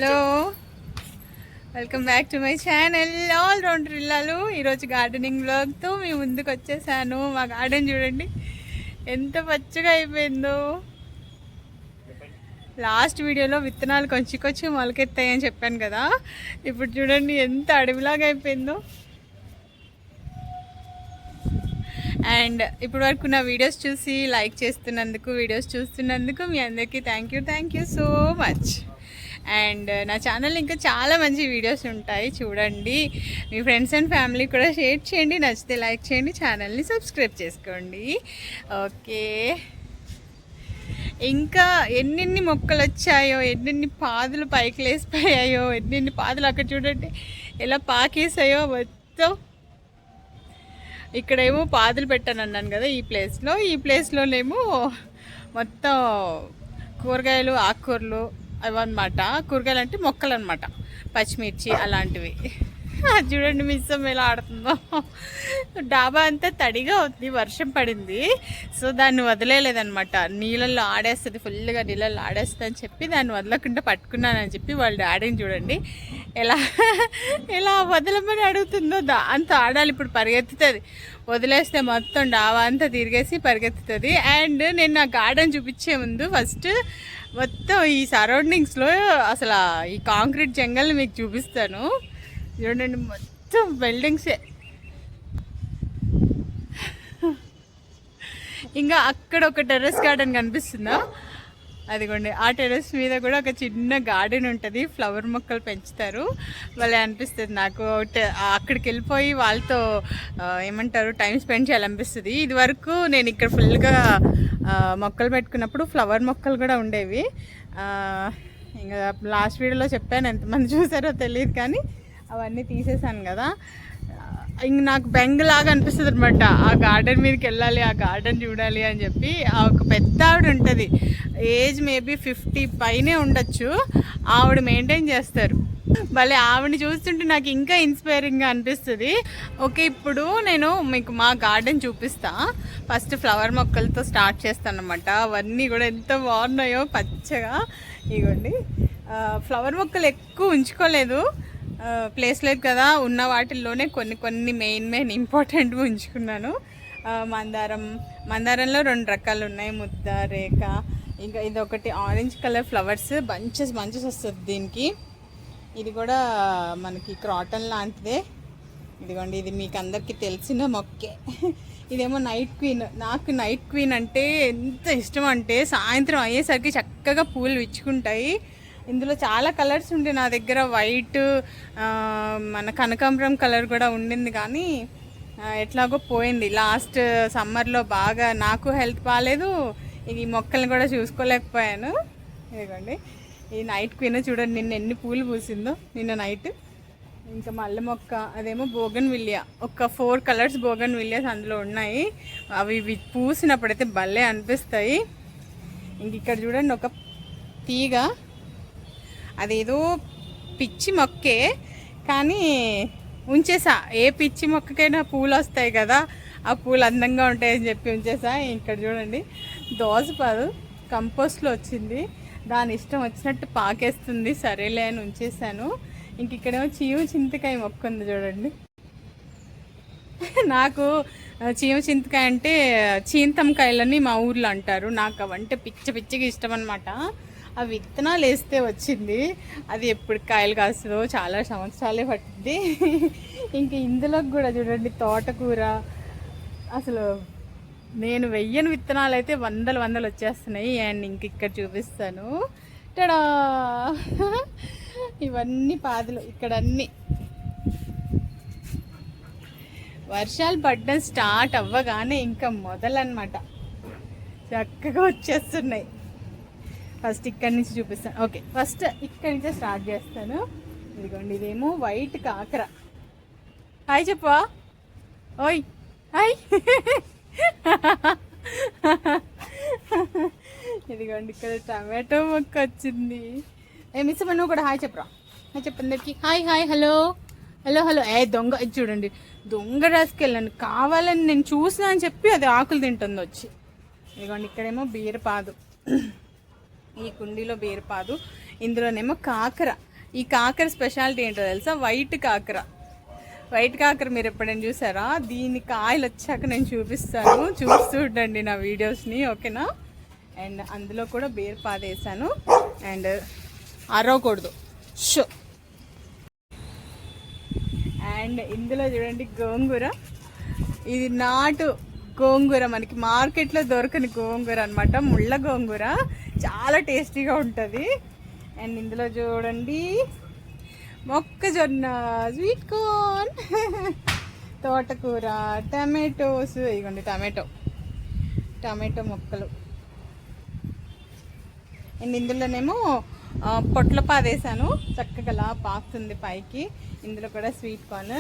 Hello, welcome back to my channel all rounder ఇల్లాలు. ఈరోజు gardening వ్లాగ్తో మీ ముందుకు వచ్చేసాను. మా గార్డెన్ చూడండి ఎంత పచ్చగా అయిపోయిందో. లాస్ట్ వీడియోలో విత్తనాలు కొంచెం మొలకెత్తాయని చెప్పాను కదా, ఇప్పుడు చూడండి ఎంత అడవిలాగా అయిపోయిందో. అండ్ ఇప్పటి వరకు నా వీడియోస్ చూసి లైక్ చేస్తున్నందుకు, వీడియోస్ చూస్తున్నందుకు మీ అందరికీ thank you so much. And నా ఛానల్ ఇంకా చాలా మంచి వీడియోస్ ఉంటాయి, చూడండి. మీ ఫ్రెండ్స్ అండ్ ఫ్యామిలీ కూడా షేర్ చేయండి, నచ్చితే లైక్ చేయండి, ఛానల్ని సబ్స్క్రైబ్ చేసుకోండి. ఓకే, ఇంకా ఎన్నెన్ని మొక్కలు వచ్చాయో, ఎన్నెన్ని పాదులు పైకి లేసిపోయాయో, ఎన్నెన్ని పాదులు అక్కడ చూడండి ఎలా పాకేసాయో మొత్తం. ఇక్కడేమో పాదులు పెట్టాను అన్నాను కదా, ఈ ప్లేస్లోనేమో మొత్తం కూరగాయలు, ఆకుకూరలు అవన్నమాట. కూరగాయలు అంటే మొక్కలు అనమాట, పచ్చిమిర్చి అలాంటివి. చూడండి మిస్సం ఎలా ఆడుతుందో. డాబా అంతా తడిగా ఉంది, వర్షం పడింది, సో దాన్ని వదిలేలేదనమాట. నీళ్ళల్లో ఆడేస్తుంది, ఫుల్గా నీళ్ళల్లో ఆడేస్తుంది అని చెప్పి దాన్ని వదలకుండా పట్టుకున్నానని చెప్పి వాళ్ళ డాడీని చూడండి ఎలా వదలమని అడుగుతుందో. అంత ఆడాలి, ఇప్పుడు పరిగెత్తుతుంది. వదిలేస్తే మొత్తం డాబా అంతా తిరిగేసి పరిగెత్తుతుంది. అండ్ నేను నా గార్డెన్ చూపించే ముందు ఫస్ట్ మొత్తం ఈ సరౌండింగ్స్లో అసలు ఈ కాంక్రీట్ జంగల్ని మీకు చూపిస్తాను. చూడండి మొత్తం బిల్డింగ్సే. ఇంకా అక్కడ ఒక టెర్రస్ గార్డెన్ కనిపిస్తుందా, అదిగోండి. ఆ టెర్రస్ మీద కూడా ఒక చిన్న గార్డెన్ ఉంటుంది, ఫ్లవర్ మొక్కలు పెంచుతారు. వాళ్ళే అనిపిస్తుంది నాకు. అక్కడికి వెళ్ళిపోయి వాళ్ళతో ఏమంటారు టైం స్పెండ్ చేయాలనిపిస్తుంది. ఇది వరకు నేను ఇక్కడ ఫుల్గా మొక్కలు పెట్టుకున్నప్పుడు ఫ్లవర్ మొక్కలు కూడా ఉండేవి. ఇంకా లాస్ట్ వీడియోలో చెప్పాను, ఎంతమంది చూసారో తెలియదు, కానీ అవన్నీ తీసేసాను కదా. ఇంక నాకు బెంగలాగా అనిపిస్తుంది అనమాట, ఆ గార్డెన్ మీదకి వెళ్ళాలి, ఆ గార్డెన్ చూడాలి అని చెప్పి. ఒక పెద్ద ఆవిడ ఉంటుంది, ఏజ్ మేబీ 50 పైనే ఉండొచ్చు, ఆవిడ మెయింటైన్ చేస్తారు. భలే ఆవిడని చూస్తుంటే నాకు ఇంకా ఇన్స్పైరింగ్గా అనిపిస్తుంది. ఓకే, ఇప్పుడు నేను మీకు మా గార్డెన్ చూపిస్తా. ఫస్ట్ ఫ్లవర్ మొక్కలతో స్టార్ట్ చేస్తాను అనమాట. అవన్నీ కూడా ఎంత బాగున్నాయో పచ్చగా. ఇగోండి, ఫ్లవర్ మొక్కలు ఎక్కువ ఉంచుకోలేదు, ప్లేస్ లేదు కదా, ఉన్న వాటిల్లోనే కొన్ని మెయిన్ ఇంపార్టెంట్గా ఉంచుకున్నాను. మందారంలో 2 రకాలు ఉన్నాయి, ముద్ద, రేఖ. ఇంకా ఇది ఒకటి ఆరెంజ్ కలర్ ఫ్లవర్స్, బంచెస్ వస్తుంది దీనికి. ఇది కూడా మనకి క్రాటన్ లాంటిదే. ఇదిగోండి, ఇది మీకు అందరికీ తెలిసిన మొక్కే. ఇదేమో నైట్ క్వీన్. నాకు నైట్ క్వీన్ అంటే ఎంత ఇష్టం అంటే, సాయంత్రం అయ్యేసరికి చక్కగా పూలు విచ్చుకుంటాయి. ఇందులో చాలా కలర్స్ ఉండే నా దగ్గర, వైట్, మన కనకాంబరం కలర్ కూడా ఉండింది, కానీ ఎట్లాగో పోయింది. లాస్ట్ సమ్మర్లో బాగా నాకు హెల్త్ బాగాలేదు, ఈ మొక్కల్ని కూడా చూసుకోలేకపోయాను. ఇదిగోండి, ఈ నైట్ క్వీన్ చూడండి నిన్న ఎన్ని పూలు పూసిందో, నిన్న నైట్. ఇంకా మల్లె మొక్క, అదేమో బోగన్ విలియా. ఒక 4 కలర్స్ బోగన్ విలియాస్ అందులో ఉన్నాయి. అవి పూసినప్పుడైతే భలే అనిపిస్తాయి. ఇంక ఇక్కడ చూడండి ఒక తీగ, అదేదో పిచ్చి మొక్కే, కానీ ఉంచేసా. ఏ పిచ్చి మొక్కకైనా పూలు వస్తాయి కదా, ఆ పూలు అందంగా ఉంటాయని చెప్పి ఉంచేసా. ఇక్కడ చూడండి దోసపాదు కంపోస్ట్లో వచ్చింది, దాని ఇష్టం వచ్చినట్టు పాకేస్తుంది, సరేలే అని ఉంచేసాను. ఇంక ఇక్కడేమో చింతకాయ మొక్క ఉంది చూడండి. నాకు చింతకాయ అంటే చింతంకాయలని మా ఊర్లో అంటారు. నాకు అవంటే పిచ్చిగా ఇష్టం అనమాట. ఆ విత్తనాలు వేస్తే వచ్చింది, అది ఎప్పుడు కాయలు కాస్తుందో చాలా సంవత్సరాలే పట్టింది. ఇంక ఇందులోకి కూడా చూడండి తోటకూర. అసలు నేను వెయ్యని విత్తనాలు అయితే వందలు వచ్చేస్తున్నాయి. అండ్ ఇంక ఇక్కడ చూపిస్తాను, టడా, ఇవన్నీ పాదులు. ఇక్కడ అన్నీ వర్షాలు పడడం స్టార్ట్ అవ్వగానే ఇంకా మొదలన్నమాట, చక్కగా వచ్చేస్తున్నాయి. ఫస్ట్ ఇక్కడి నుంచి చూపిస్తాను. ఓకే, ఫస్ట్ ఇక్కడి నుంచే స్టార్ట్ చేస్తాను. ఇదిగోండి, ఇదేమో వైట్ కాకర. హాయ్ చెప్పవా, ఓయ్ హాయ్. ఇదిగోండి, ఇక్కడ టమాటో మొక్క వచ్చింది. మిస్ నువ్వు కూడా హాయ్ చెప్పరా, హాయ్ చెప్పందరికి. Hi hello. దొంగ, ఇది చూడండి, దొంగ రాసుకెళ్ళండి. కావాలని నేను చూసినా అని చెప్పి అది ఆకులు తింటుంది వచ్చి. ఇదిగోండి, ఇక్కడేమో బీరపాదు, ఈ కుండీలో బీరపాదు, ఇందులోనేమో కాకర. ఈ కాకర స్పెషాలిటీ ఏంటో తెలుసా? వైట్ కాకర. వైట్ కాకర మీరు ఎప్పుడైనా చూసారా? దీని కాయలు వచ్చాక నేను చూపిస్తాను, చూస్తూ ఉండండి నా వీడియోస్ని, ఓకేనా? అండ్ అందులో కూడా బీరపాదు వేసాను. And అరవకూడదు show. అండ్ ఇందులో చూడండి గోంగూర. ఇది నాటు గోంగూర, మనకి మార్కెట్లో దొరకని గోంగూర అనమాట, ముళ్ళ గోంగూర, చాలా టేస్టీగా ఉంటుంది. అండ్ ఇందులో చూడండి మొక్కజొన్న, స్వీట్ కార్న్, తోటకూర, టమాటోస్, ఇదిగోండి టమాటో మొక్కలు. అండ్ ఇందులోనేమో పొట్లపాదు వేసాను, చక్కగా పాకుతుంది పైకి. ఇందులో కూడా స్వీట్ కార్న్.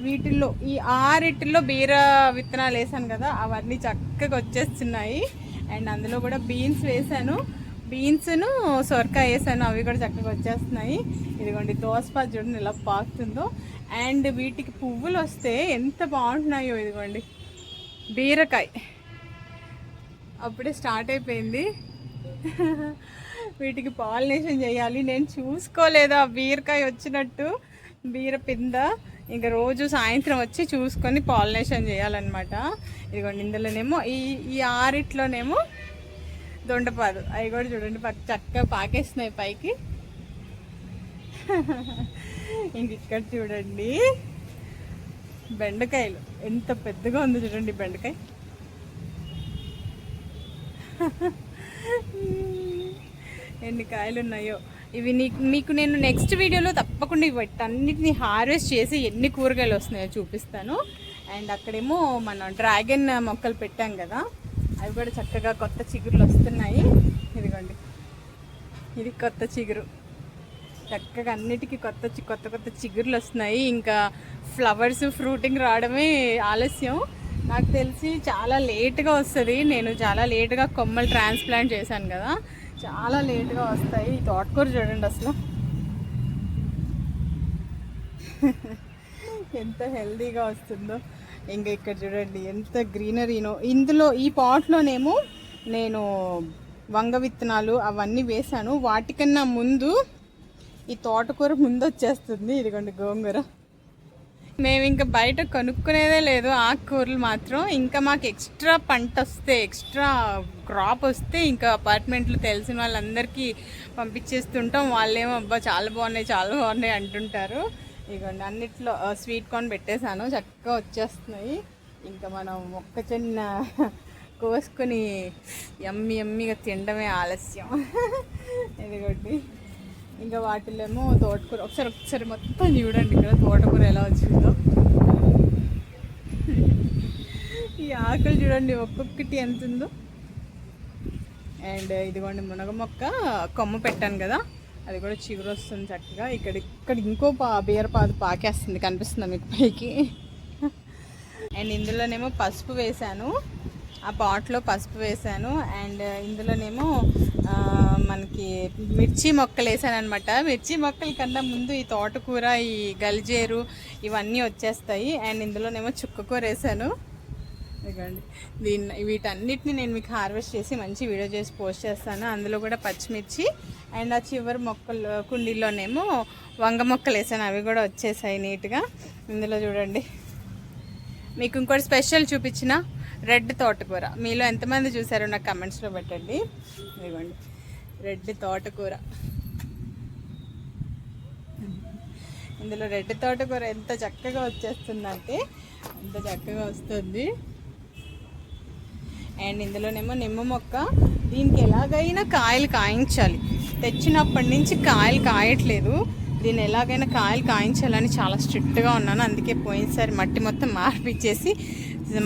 వీటిల్లో ఈ 6 బీర విత్తనాలు వేసాను కదా, అవన్నీ చక్కగా వచ్చేస్తున్నాయి. అండ్ అందులో కూడా బీన్స్ వేసాను, బీన్స్ను సొరకాయ వేసాను, అవి కూడా చక్కగా వచ్చేస్తున్నాయి. ఇదిగోండి దోసపాదు చూడండి ఇలా పాకుతుందో. అండ్ వీటికి పువ్వులు వస్తే ఎంత బాగుంటున్నాయో. ఇదిగోండి బీరకాయ అప్పుడే స్టార్ట్ అయిపోయింది. వీటికి పాలినేషన్ చేయాలి, నేను చూసుకోలేదు ఆ బీరకాయ వచ్చినట్టు, బీర పింద. ఇంకా రోజు సాయంత్రం వచ్చి చూసుకొని పాలినేషన్ చేయాలన్నమాట. ఇదిగోండి ఇందులోనేమో ఈ 6 దొండపాదు, అవి కూడా చూడండి చక్కగా పాకేస్తున్నాయి పైకి. ఇంక ఇక్కడ చూడండి బెండకాయలు, ఎంత పెద్దగా ఉంది చూడండి బెండకాయ. ఎన్ని కాయలు ఉన్నాయో. ఇవి మీకు నేను నెక్స్ట్ వీడియోలో తప్పకుండా అన్నిటిని హార్వెస్ట్ చేసి ఎన్ని కూరగాయలు వస్తున్నాయో చూపిస్తాను. అండ్ అక్కడేమో మనం డ్రాగన్ మొక్కలు పెట్టాం కదా, అవి కూడా చక్కగా కొత్త చిగురులు వస్తున్నాయి. ఇదిగోండి ఇది కొత్త చిగురు, చక్కగా అన్నిటికీ కొత్త చిగురులు వస్తున్నాయి. ఇంకా ఫ్లవర్స్ ఫ్రూటింగ్ రావడమే ఆలస్యం. నాకు తెలిసి చాలా లేట్గా వస్తుంది. నేను చాలా లేట్గా కొమ్మలు ట్రాన్స్ప్లాంట్ చేశాను కదా, చాలా లేట్గా వస్తాయి. ఈ తోటకూర చూడండి అసలు ఎంత హెల్దీగా వస్తుందో. ఇంకా ఇక్కడ చూడండి ఎంత గ్రీనరీనో. ఇందులో ఈ పాట్లోనేమో నేను వంగ విత్తనాలు అవన్నీ వేశాను. వాటికన్నా ముందు ఈ తోటకూర ముందు వచ్చేస్తుంది. ఇదిగోండి గోంగూర. మేము ఇంకా బయట కొనుక్కునేదే లేదు ఆకుకూరలు మాత్రం. ఇంకా మాకు ఎక్స్ట్రా పంట వస్తే, ఎక్స్ట్రా క్రాప్ వస్తే ఇంకా అపార్ట్మెంట్లు తెలిసిన వాళ్ళందరికీ పంపించేస్తుంటాం. వాళ్ళేమో అబ్బా చాలా బాగున్నాయి అంటుంటారు. ఇదిగోండి అన్నిట్లో స్వీట్ కార్న్ పెట్టేశాను, చక్కగా వచ్చేస్తున్నాయి. ఇంకా మనం మొక్కజొన్న కోసుకొని ఎమ్మిగా తినడమే ఆలస్యం. ఇదిగోండి ఇంకా వాటిలేమో తోటకూర. ఒకసారి మొత్తం చూడండి ఇక్కడ తోటకూర ఎలా వచ్చిందో. ఈ ఆకులు చూడండి ఒక్కొక్కటి ఎంత ఉందో. అండ్ ఇదిగోండి మునగ మొక్క కొమ్మ పెట్టాను కదా, అది కూడా చిగురు వస్తుంది చక్కగా. ఇక్కడ ఇంకో బీరపాదు పాకేస్తుంది, కనిపిస్తుంది మీకు పైకి. అండ్ ఇందులోనేమో పసుపు వేసాను, ఆ పాట్లో పసుపు వేసాను. అండ్ ఇందులోనేమో మనకి మిర్చి మొక్కలు వేసాను అనమాట. మిర్చి మొక్కల కన్నా ముందు ఈ తోటకూర, ఈ గల్జేరు ఇవన్నీ వచ్చేస్తాయి. అండ్ ఇందులోనేమో చుక్కకూర వేసాను. ఇదిగోండి వీటన్నిటిని నేను మీకు హార్వెస్ట్ చేసి మంచి వీడియో చేసి పోస్ట్ చేస్తాను. అందులో కూడా పచ్చిమిర్చి. అండ్ ఆ చివరి మొక్కలు కుండీలోనేమో వంగ మొక్కలు వేసాను, అవి కూడా వచ్చేసాయి నీట్గా. ఇందులో చూడండి మీకు ఇంకోటి స్పెషల్ చూపించిన రెడ్ తోటకూర. మీలో ఎంతమంది చూసారో నాకు కమెంట్స్లో పెట్టండి. ఇదిగోండి రెడ్ తోటకూర. ఇందులో రెడ్ తోటకూర ఎంత చక్కగా వచ్చేస్తుందంటే అంత చక్కగా వస్తుంది. అండ్ ఇందులోనేమో నిమ్మ మొక్క. దీనికి ఎలాగైనా కాయలు కాయించాలి, తెచ్చినప్పటి నుంచి కాయలు కాయట్లేదు. దీన్ని ఎలాగైనా కాయలు కాయించాలని చాలా స్ట్రిక్ట్గా ఉన్నాను. అందుకే పోయినసారి మట్టి మొత్తం మార్పిచ్చేసి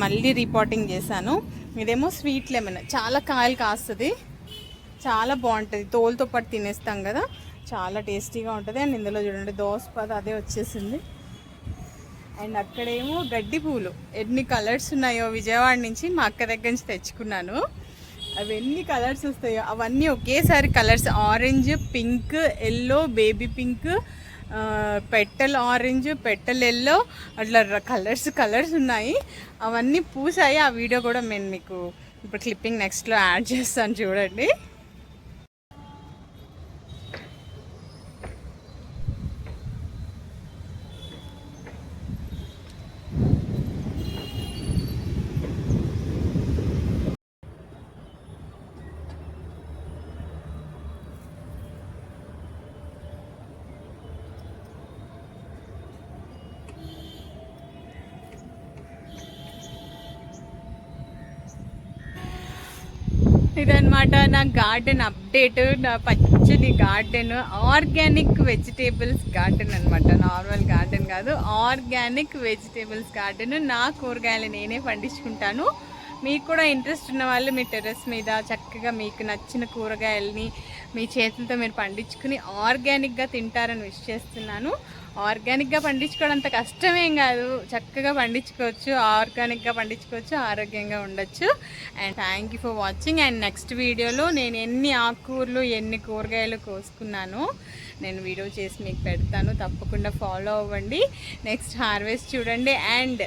మళ్ళీ రిపోర్టింగ్ చేశాను. ఇదేమో స్వీట్ లెమన్, చాలా కాయలు కాస్తుంది, చాలా బాగుంటుంది. తోలుతో పాటు తినేస్తాం కదా, చాలా టేస్టీగా ఉంటుంది. అండ్ ఇందులో చూడండి దోసపాదు అదే వచ్చేసింది. అండ్ అక్కడేమో గడ్డి పూలు ఎన్ని కలర్స్ ఉన్నాయో, విజయవాడ నుంచి మా అక్క దగ్గర నుంచి తెచ్చుకున్నాను. అవి ఎన్ని కలర్స్ వస్తాయో అవన్నీ ఒకేసారి colours, orange, pink, yellow, baby pink, petal orange, petal yellow, అట్లా కలర్స్ ఉన్నాయి. అవన్నీ పూసాయి. ఆ వీడియో కూడా నేను మీకు ఇప్పుడు క్లిప్పింగ్ నెక్స్ట్లో యాడ్ చేస్తాను చూడండి. ఇదన్నమాట నా గార్డెన్ అప్డేట్. నా పచ్చని గార్డెన్, ఆర్గానిక్ వెజిటేబుల్స్ గార్డెన్ అనమాట. నార్మల్ గార్డెన్ కాదు, ఆర్గానిక్ వెజిటేబుల్స్ గార్డెన్. నా కూరగాయలు నేనే పండించుకుంటాను. మీకు కూడా ఇంట్రెస్ట్ ఉన్న వాళ్ళు మీ టెర్రస్ మీద చక్కగా మీకు నచ్చిన కూరగాయలని మీ చేతులతో మీరు పండించుకుని ఆర్గానిక్గా తింటారని విష్ చేస్తున్నాను. ఆర్గానిక్గా పండించుకోవడం అంత కష్టమేం కాదు, చక్కగా పండించుకోవచ్చు, ఆర్గానిక్గా పండించుకోవచ్చు, ఆరోగ్యంగా ఉండొచ్చు. And thank you for watching. And next వీడియోలో నేను ఎన్ని ఆకుకూరలు ఎన్ని కూరగాయలు కోసుకున్నానో నేను వీడియో చేసి మీకు పెడతాను. తప్పకుండా ఫాలో అవ్వండి, నెక్స్ట్ హార్వెస్ట్ చూడండి. అండ్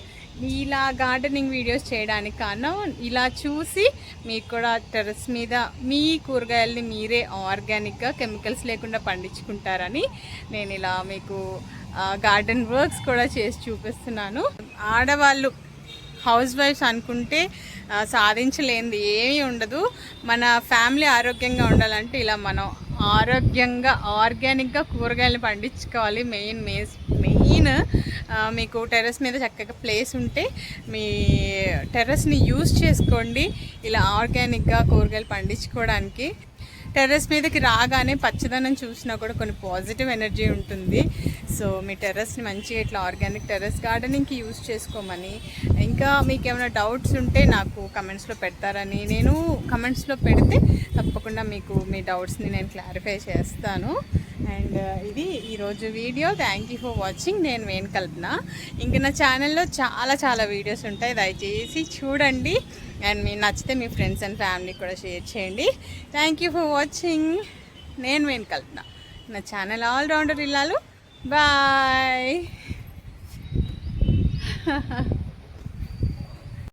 ఇలా గార్డెనింగ్ వీడియోస్ చేయడానికి కారణం ఇలా చూసి మీకు కూడా టెర్రస్ మీద మీ కూరగాయలని మీరే ఆర్గానిక్గా కెమికల్స్ లేకుండా పండించుకుంటారని నేను ఇలా మీకు గార్డెన్ వర్క్స్ కూడా చేసి చూపిస్తున్నాను. ఆడవాళ్ళు హౌస్ వైఫ్స్ అనుకుంటే సాధించలేనిది ఏమీ ఉండదు. మన ఫ్యామిలీ ఆరోగ్యంగా ఉండాలంటే ఇలా మనం ఆరోగ్యంగా ఆర్గానిక్గా కూరగాయలు పండించుకోవాలి. మెయిన్ మీకు టెర్రస్ మీద చక్కగా ప్లేస్ ఉంటే మీ టెర్రస్ని యూజ్ చేసుకోండి ఇలా ఆర్గానిక్గా కూరగాయలు పండించుకోవడానికి. టెర్రస్ మీదకి రాగానే పచ్చదనం చూసినా కూడా కొన్ని పాజిటివ్ ఎనర్జీ ఉంటుంది. సో మీ టెర్రస్ని మంచిగా ఇట్లా ఆర్గానిక్ టెర్రస్ గార్డెనింగ్కి యూజ్ చేసుకోమని, ఇంకా మీకు ఏమైనా డౌట్స్ ఉంటే నాకు కమెంట్స్లో పెడతారని, నేను కమెంట్స్లో పెడితే తప్పకుండా మీకు మీ డౌట్స్ని నేను క్లారిఫై చేస్తాను. అండ్ ఇది ఈరోజు video. Thank you for watching. నేను వేణు కల్పన. ఇంక నా ఛానల్లో చాలా వీడియోస్ ఉంటాయి, దయచేసి చూడండి. అండ్ మీకు నచ్చితే మీ ఫ్రెండ్స్ అండ్ ఫ్యామిలీ కూడా షేర్ చేయండి. Thank you for watching. నేను వేణు కల్పన, నా ఛానల్ ఆల్ రౌండర్ ఇల్లాలు. బాయ్.